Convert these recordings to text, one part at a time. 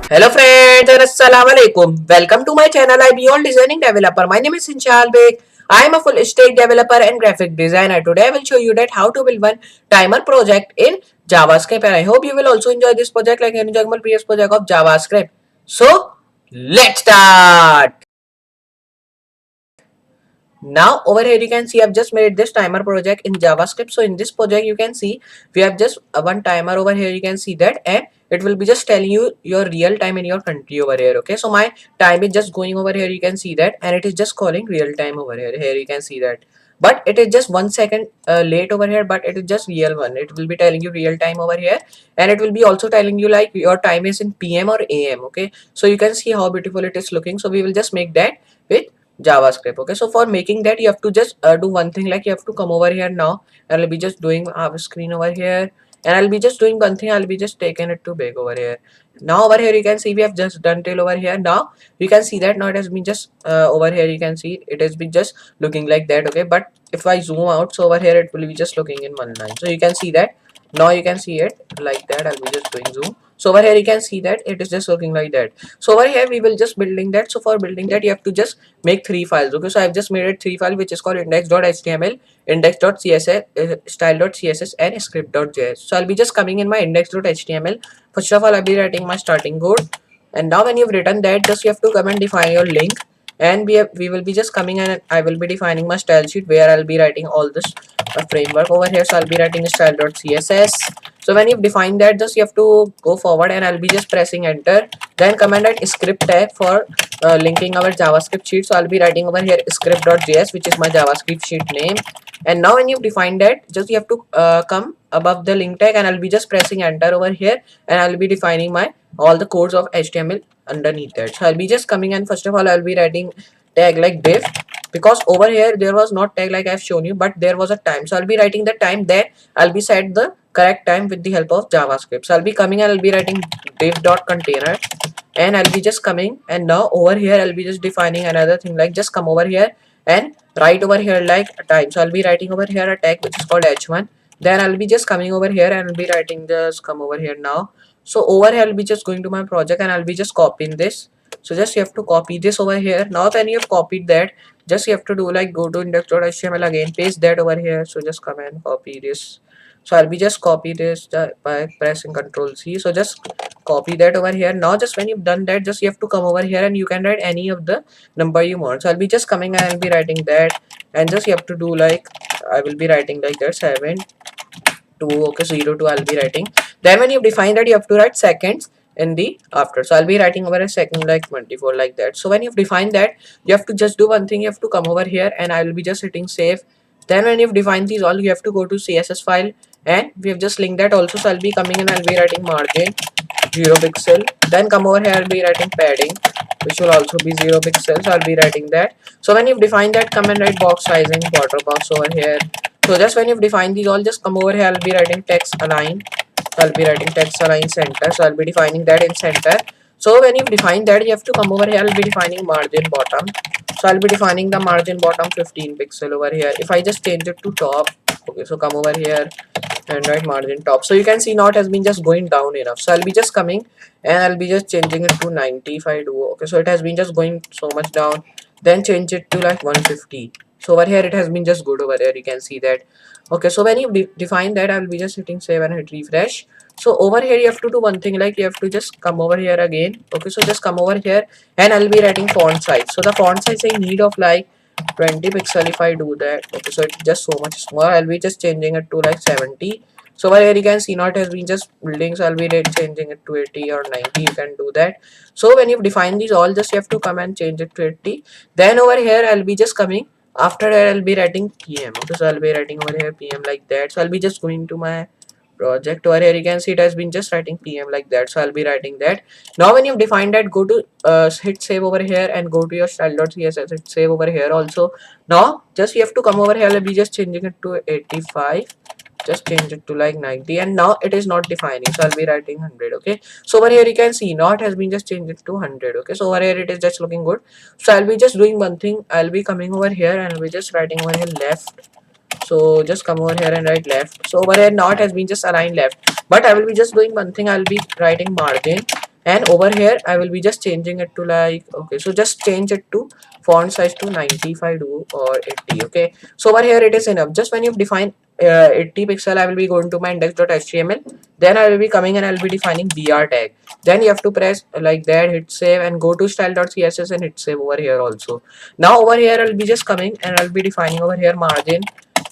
Hello friends and assalamu alaikum. Welcome to my channel. I be all designing developer. My name is Sinchal Beg. I am a full stack developer and graphic designer. Today I will show you that how to build one timer project in JavaScript, and I hope you will also enjoy this project like any previous project of JavaScript. So let's start. Now over here you can see I've just made this timer project in JavaScript. So in this project you can see we have just one timer over here. You can see that, and it will be just telling you your real time in your country over here. Okay, so my time is just going over here. You can see that, and it is just calling real time over here. Here you can see that, but it is just 1 second late over here, but it is just real one. It will be telling you real time over here, and it will be also telling you like your time is in PM or AM. Okay, so you can see how beautiful it is looking. So we will just make that with JavaScript. Okay, so for making that you have to just do one thing, like you have to come over here now, and I'll be just doing our screen over here, and I'll be just doing one thing. I'll be just taking it to big over here. Now over here you can see we have just done till over here. Now you can see that now it has been just over here. You can see it has been just looking like that. Okay, but if I zoom out, so over here it will be just looking in one line. So you can see that now you can see it like that. I'll be just doing zoom. So over here you can see that it is just looking like that. So over here we will just building that. So for building that you have to just make three files. Okay, so I've just made it three files, which is called index.html, index.css, style.css, and script.js. So I'll be just coming in my index.html. First of all I'll be writing my starting code, and now when you've written that, just you have to come and define your link, and we will be just coming and I will be defining my style sheet where I'll be writing all this framework over here. So I'll be writing style.css. So when you've defined that, just you have to go forward, and I'll be just pressing enter, then command at script tag for linking our JavaScript sheet. So I'll be writing over here script.js, which is my JavaScript sheet name. And now when you've defined that, just you have to come above the link tag, and I'll be just pressing enter over here, and I'll be defining my all the codes of HTML underneath that. So I'll be just coming, and first of all I'll be writing tag like div, because over here there was not tag like I've shown you, but there was a time. So I'll be writing the time there. I'll be set the correct time with the help of JavaScript. So I'll be coming and I'll be writing div.container, and I'll be just coming, and now over here I'll be just defining another thing, like just come over here and write over here like a time. So I'll be writing over here a tag which is called h1. Then I'll be just coming over here and I'll be writing, just come over here now. So over here I'll be just going to my project, and I'll be just copying this. So just you have to copy this over here. Now when you have copied that, just you have to do like go to index.html again, paste that over here. So just come and copy this. So I'll be just copy this by pressing Ctrl C. So just copy that over here. Now just when you've done that, just you have to come over here and you can write any of the number you want. So I'll be just coming and I'll be writing that, and just you have to do like I will be writing like that 7 2. Okay, 0 2 I'll be writing. Then when you define that, you have to write seconds in the after. So I'll be writing over a second like 24 like that. So when you've defined that, you have to just do one thing. You have to come over here, and I will be just hitting save. Then when you've defined these all, you have to go to CSS file, and we have just linked that also. So I'll be coming and I'll be writing margin 0 pixel. Then come over here, I'll be writing padding, which will also be 0 pixels. So I'll be writing that. So when you've defined that, come and write box sizing border box over here. So just when you've defined these all, just come over here, I'll be writing text align. So I'll be writing text align center. So I'll be defining that in center. So when you've defined that, you have to come over here, I'll be defining margin bottom. So I'll be defining the margin bottom 15 pixel over here. If I just change it to top, okay, so come over here and write margin top. So you can see now it has been just going down enough. So I'll be just coming and I'll be just changing it to 90 if I do. Okay, so it has been just going so much down. Then change it to like 150. So over here it has been just good over here. You can see that. Okay, so when you define that, I'll be just hitting save and hit refresh. So over here you have to do one thing, like you have to just come over here again. Okay, so just come over here and I'll be writing font size. So the font size I need of like 20 pixel if I do that. Okay, so it's just so much small. I'll be just changing it to like 70. So over here you can see now it has been just building. So I'll be changing it to 80 or 90. You can do that. So when you've defined these all, just you have to come and change it to 80. Then over here I'll be just coming. After that I'll be writing PM. Okay, so I'll be writing over here PM like that. So I'll be just going to my project over here. You can see it has been just writing PM like that. So I'll be writing that. Now when you've defined that, go to hit save over here and go to your style.css, hit save over here also. Now just you have to come over here. I'll be just changing it to 85. Just change it to like 90, and now it is not defining. So I'll be writing 100. Okay, so over here you can see now it has been just changed it to 100. Okay, so over here it is just looking good. So I'll be just doing one thing. I'll be coming over here and I'll be just writing over here left. So just come over here and write left. So over here now it has been just aligned left, but I will be just doing one thing. I'll be writing margin and over here I will be just changing it to like, okay, so just change it to font size to 90 if I do, or 80. Okay, so over here it is enough. Just when you define 80 pixel, I will be going to my index.html, then I will be coming and I'll be defining br tag. Then you have to press like that, hit save, and go to style.css and hit save over here also. Now over here I'll be just coming and I'll be defining over here margin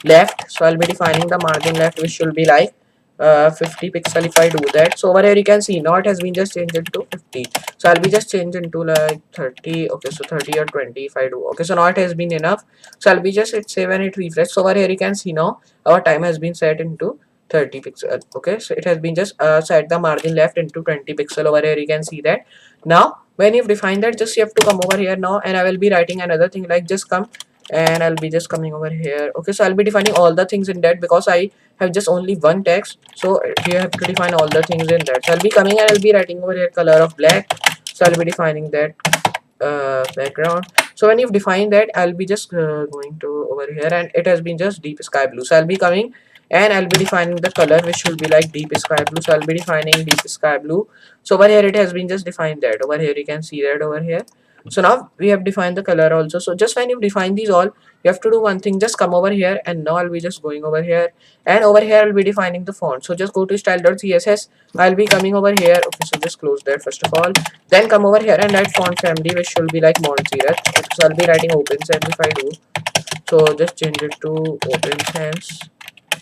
left. So I'll be defining the margin left, which should be like 50 pixel if I do that. So over here you can see now it has been just changed into 50. So I'll be just changing to like 30. Okay, so 30 or 20 if I do. Okay, so now it has been enough. So I'll be just hit save and hit refresh. So over here you can see now our time has been set into 30 pixel. Okay, so it has been just set the margin left into 20 pixel. Over here you can see that. Now when you've defined that, just you have to come over here now, and I will be writing another thing like just come, and I'll be just coming over here. Okay, so I'll be defining all the things in that because I have just only one text, so here I have to define all the things in that. So I'll be coming and I'll be writing over here color of black. So I'll be defining that background. So when you've defined that, I'll be just going to over here, and it has been just deep sky blue. So I'll be coming and I'll be defining the color, which should be like deep sky blue. So I'll be defining deep sky blue. So over here it has been just defined that. Over here you can see that over here. So now we have defined the color also. So just when you define these all, you have to do one thing, just come over here, and now I'll be just going over here, and over here I'll be defining the font. So just go to style.css. I'll be coming over here. Okay, so just close that first of all, then come over here and write font family, which should be like Montserrat. Okay, so I'll be writing Open Sans if I do. So just change it to Open Sans.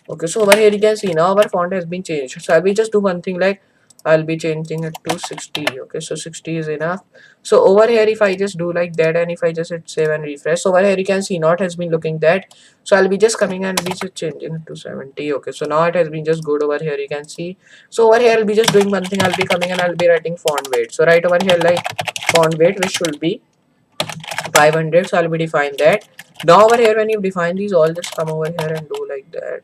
Okay, so over here you can see now our font has been changed. So I'll be just do one thing like I'll be changing it to 60. Okay, so 60 is enough. So over here if I just do like that, and if I just hit save and refresh, so over here you can see now it has been looking that. So I'll be just coming and be just changing it to 70. Okay, so now it has been just good over here, you can see. So over here I'll be just doing one thing, I'll be coming and I'll be writing font weight. So right over here like font weight, which should be 500. So I'll be define that. Now over here when you define these all, just come over here and do like that.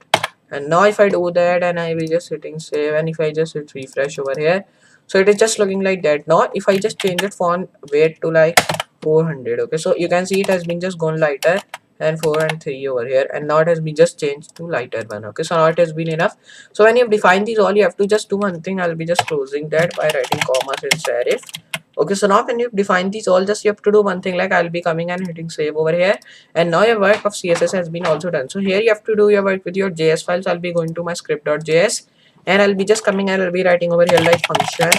And now if I do that and I will just hitting save, and if I just hit refresh over here, so it is just looking like that. Now if I just change the font weight to like 400, okay, so you can see it has been just gone lighter, and 4 and 3 over here, and now it has been just changed to lighter one. Okay, so now it has been enough. So when you have defined these all, you have to just do one thing. I'll be just closing that by writing commas in serif. Okay, so now when you define these all, just you have to do one thing like I'll be coming and hitting save over here, and now your work of CSS has been also done. So here you have to do your work with your JS files. I'll be going to my script.js, and I'll be just coming and I'll be writing over here like function,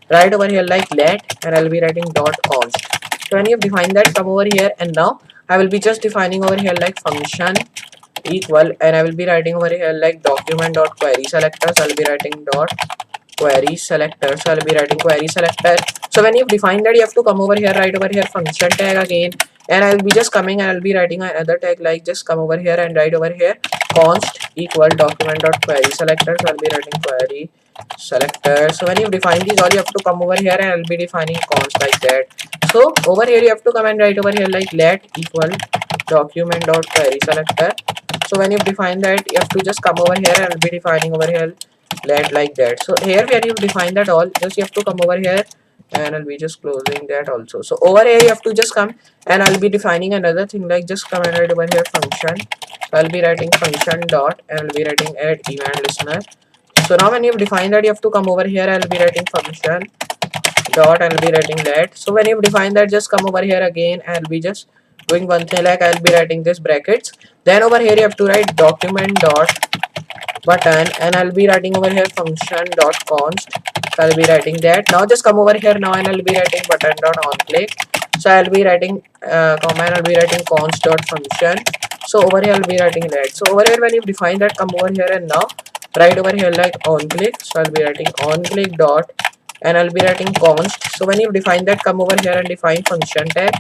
right over here like let, and I'll be writing dot const. So when you have defined that, come over here, and now I will be just defining over here like function equal, and I will be writing over here like document dot query selector. So I'll be writing dot query selector. So I'll be writing query selector. So when you've defined that, you have to come over here, right over here function tag again, and I'll be just coming and I'll be writing another tag like just come over here and write over here const equal document dot query selector. So I'll be writing query selector. So when you define these all, you have to come over here and I'll be defining const like that. So over here you have to come and write over here like let equal document dot query selector. So when you define that, you have to just come over here and I'll be defining over here let like that. So here where you define that all, just you have to come over here and I'll be just closing that also. So over here you have to just come and I'll be defining another thing like just come and write over here function. So I'll be writing function dot, and I'll be writing add event listener. So now when you've defined that, you have to come over here, I'll be writing function dot, and I'll be writing let. So when you've defined that, just come over here again, and I'll be just doing one thing like I'll be writing this brackets. Then over here you have to write document dot button, and I'll be writing over here function dot const. So I'll be writing that. Now just come over here now and I'll be writing button dot on click. So I'll be writing comma, and I'll be writing const dot function. So over here I'll be writing let. So over here when you define that, come over here and now write over here like on click. So I'll be writing on click dot, and I'll be writing const. So when you define that, come over here and define function tag,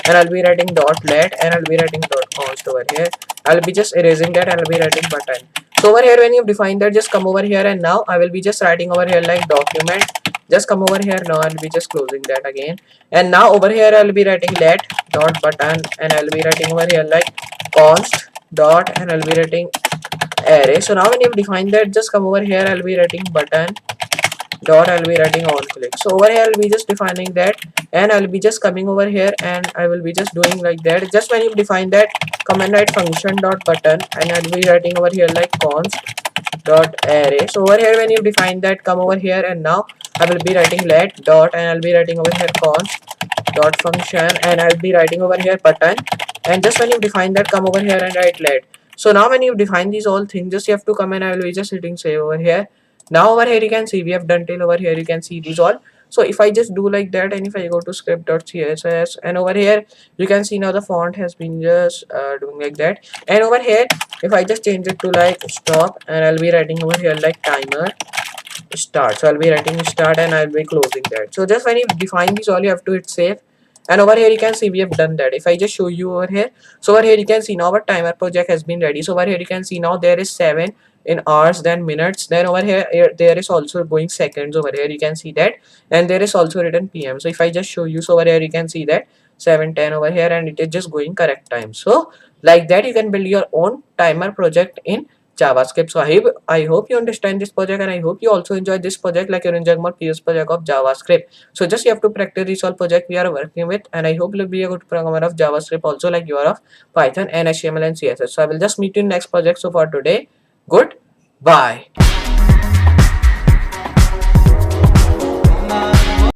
and I'll be writing dot let, and I'll be writing dot const over here. I'll be just erasing that and I'll be writing button. So over here when you define that, just come over here and now I will be just writing over here like document. Just come over here now, I'll be just closing that again, and now over here I'll be writing let dot button, and I'll be writing over here like const dot, and I'll be writing array. So now when you define that, just come over here, I'll be writing button dot, I'll be writing on click. So over here I'll be just defining that, and I'll be just coming over here and I will be just doing like that. Just when you define that, come and write function dot button, and I'll be writing over here like const dot array. So over here when you define that, come over here and now I will be writing let dot, and I'll be writing over here const dot function, and I'll be writing over here button. And just when you define that, come over here and write let. So now when you define these all things, just you have to come, and I will be just hitting save over here. Now over here you can see we have done till over here, you can see these all. So if I just do like that, and if I go to script.css, and over here you can see now the font has been just doing like that. And over here if I just change it to like stop, and I'll be writing over here like timer start, so I'll be writing start, and I'll be closing that. So just when you define these all, you have to hit save. And over here you can see we have done that. If I just show you over here, so over here you can see now our timer project has been ready. So over here you can see now there is 7 in hours, then minutes, then over here there is also going seconds over here, you can see that. And there is also written PM. So if I just show you, so over here you can see that 7:10 over here, and it is just going correct time. So like that you can build your own timer project in JavaScript. So I hope you understand this project, and I hope you also enjoy this project like you're enjoying my previous project of JavaScript. So just you have to practice this all project we are working with, and I hope you'll be a good programmer of JavaScript also like you are of Python and HTML and CSS. So I will just meet you in next project. So for today, good bye.